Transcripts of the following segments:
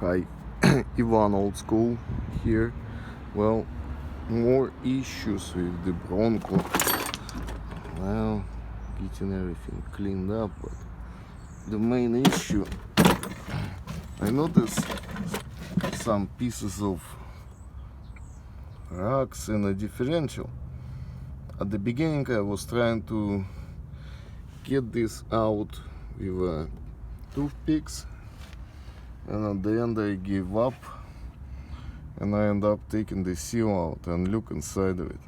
Hi, Ivan Old School here. Well, more issues with the Bronco. Well, getting everything cleaned up, but the main issue, I noticed some pieces of rocks in a differential. At the beginning I was trying to get this out with toothpicks, and at the end I gave up and I end up taking the seal out and look inside of it.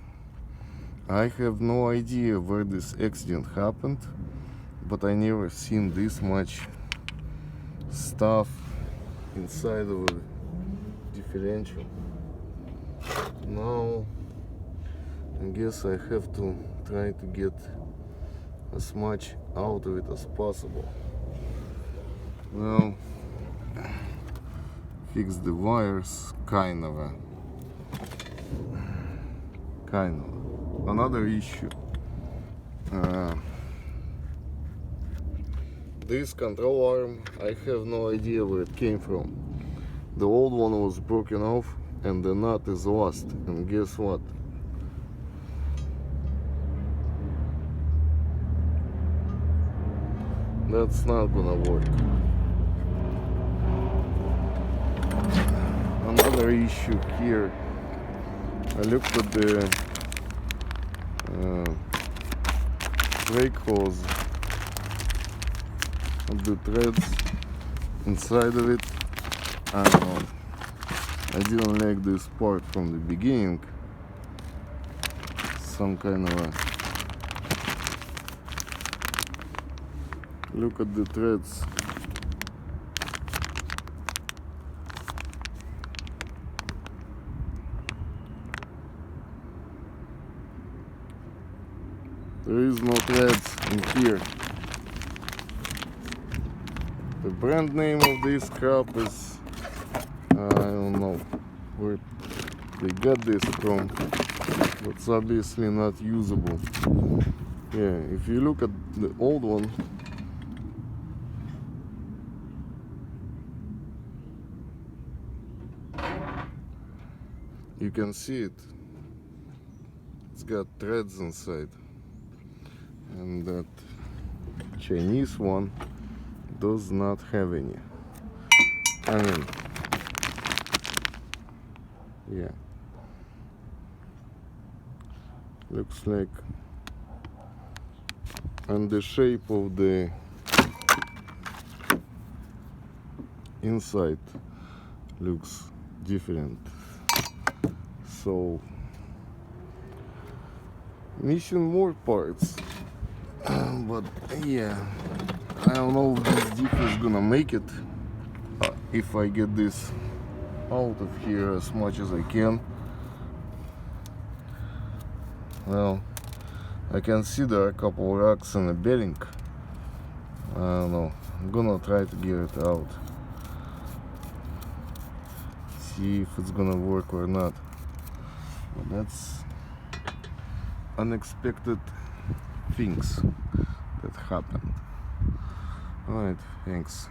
I have no idea where this accident happened, but I never seen this much stuff inside of a differential. Now I guess I have to try to get as much out of it as possible. Well, fix the wires, kind of. Another issue. This control arm, I have no idea where it came from. The old one was broken off and the nut is lost. And guess what? That's not gonna work. Another issue here. I looked at the brake hose, at the threads inside of it. I don't know. I didn't like this part from the beginning. Some kind of a look at the threads. There is no threads in here. The brand name of this crap is, I don't know where they got this from, but it's obviously not usable. Yeah, if you look at the old one, you can see it. It's got threads inside. And that Chinese one does not have any. I mean, yeah, looks like, and the shape of the inside looks different. So missing more parts. But yeah, I don't know if this diff is gonna make it if I get this out of here as much as I can. Well, I can see there are a couple rocks in the bearing. I don't know, I'm gonna try to get it out, see if it's gonna work or not. But that's unexpected things that happened. Alright, thanks.